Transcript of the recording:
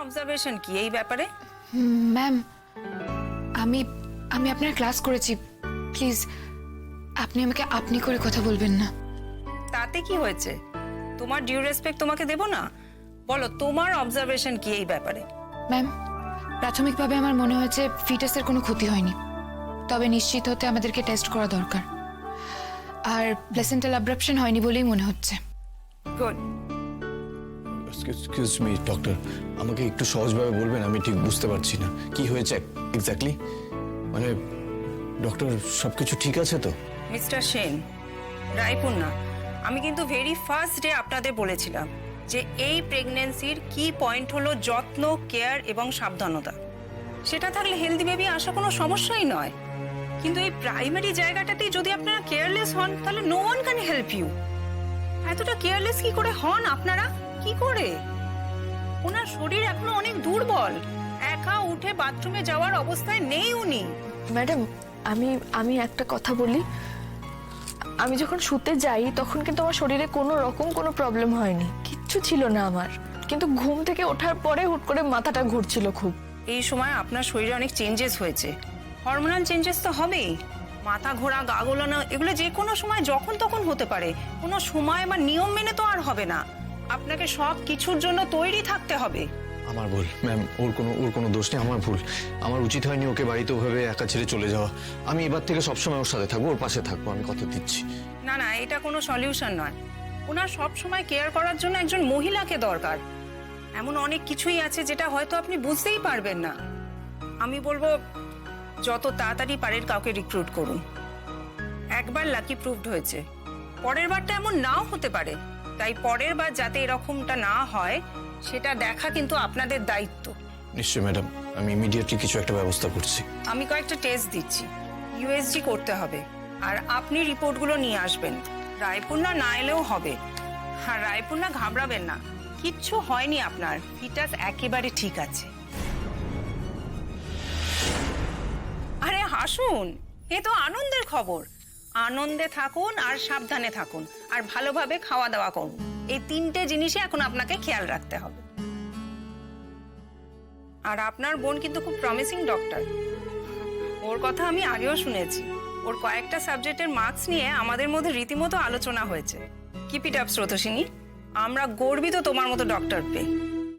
Observation কি এই ব্যাপারে? ম্যাম, আমি আমি আপনার ক্লাস করেছি, প্লিজ আপনি আমাকে আপনি করে কথা বলবেন না। তাতে কি হয়েছে? তোমার ডিউ রেসপেক্ট তোমাকে দেব না? বলো তোমার অবজারভেশন কি এই ব্যাপারে? ম্যাম, প্রাথমিকভাবে আমার মনে হয়েছে ফিটাসের কোনো ক্ষতি হয়নি, তবে নিশ্চিত হতে আমাদেরকে টেস্ট করা দরকার। আর প্লেসেন্টাল অ্যাব্রাপশন হয়নি বলেই মনে হচ্ছে। গুড। এক্সকিউজ মি ডক্টর, আমাকে একটু সহজভাবে বলবেন? আমি ঠিক বুঝতে পারছি না কি হয়েছে এক্স্যাক্টলি। মানে ডক্টর, সবকিছু ঠিক আছে তো? মিস্টার সেন, রায়পুর, আমি কিন্তু ভেরি ফার্স্ট ডে আপনাদের বলেছিলাম যে এই প্রেগন্যান্সির কি পয়েন্ট হলো যত্ন, কেয়ার এবং সাবধানতা। সেটা থাকলে হেলদি বেবি আসা কোনো সমস্যাই নয়। কিন্তু এই প্রাইমারি জায়গাটাতেই যদি আপনারা কেয়ারলেস হন তাহলে no one can help you. এতটা কেয়ারলেস কি করে হন আপনারা? কি করে? ওনার শরীর এখনো অনেক দুর্বল, একা উঠে বাথরুমে যাওয়ার অবস্থায় নেই উনি। ম্যাডাম, আমি একটা কথা বলি। আমি যখন শুতে যাই তখন কিন্তু আমার শরীরে কোনো রকম কোনো প্রবলেম হয়নি, কিচ্ছু ছিল না আমার। কিন্তু ঘুম থেকে ওঠার পরে হুট করে মাথাটা ঘুরছিল খুব। এই সময় আপনার শরীরে অনেক চেঞ্জেস হয়েছে, হরমোনাল চেঞ্জেস তো হবেই। মাথা ঘোরা, গা গোলানো, এগুলো যে কোনো সময় যখন তখন হতে পারে। কোনো সময় বা নিয়ম মেনে তো আর হবে না। আপনাকে সব কিছুর জন্য তৈরি থাকতে হবে। আমার ভুল ম্যাম, ওর কোনো দোষ নেই, আমার ভুল। আমার উচিত হয়নি ওকে বাড়িতে ওভাবে একা ছেড়ে চলে যাওয়া। আমি এবার থেকে সবসময় ওর সাথে থাকবো, ওর পাশে থাকবো, আমি কথা দিচ্ছি। না না, এটা কোনো সলিউশন নয়। ওনার সব সময় কেয়ার করার জন্য একজন মহিলাকে দরকার। এমন অনেক কিছুই আছে যেটা হয়তো আপনি বুঝতেই পারবেন না। আমি বলবো যত তাড়াতাড়ি পারেন কাউকে রিক্রুট করুন। একবার লাকি প্রুভড হয়েছে, পরের বারটা এমন নাও হতে পারে। তাই পরের বার যাতে এরকমটা না হয় সেটা দেখা কিন্তু আপনাদের দায়িত্ব। নিশ্চয়ই ম্যাডাম, আমি ইমিডিয়েটলি কিছু একটা ব্যবস্থা করছি। আমি কয়েকটা টেস্ট দিচ্ছি, ইউএসজি করতে হবে। আর আপনি রিপোর্টগুলো নিয়ে আসবেন। রায়পুর না এলেও হবে। আর রায়পুর ঘাবড়াবেন না, কিচ্ছু হয়নি আপনার, ফিটাস একেবারে ঠিক আছে। আরে হাসুন, এ তো আনন্দের খবর। আনন্দে থাকুন আর সাবধানে থাকুন, আর ভালোভাবে খাওয়া দাওয়া করুন। এই তিনটে জিনিসই এখন আপনাকে খেয়াল রাখতে হবে। আর আপনার বোন কিন্তু খুব প্রমিসিং ডক্টর। ওর কথা আমি আগেও শুনেছি। ওর কয়েকটা সাবজেক্টের মার্কস নিয়ে আমাদের মধ্যে রীতিমতো আলোচনা হয়েছে। কিপ ইট আপ স্রোতসিনী, আমরা গর্বিত তোমার মতো ডক্টর পেয়ে।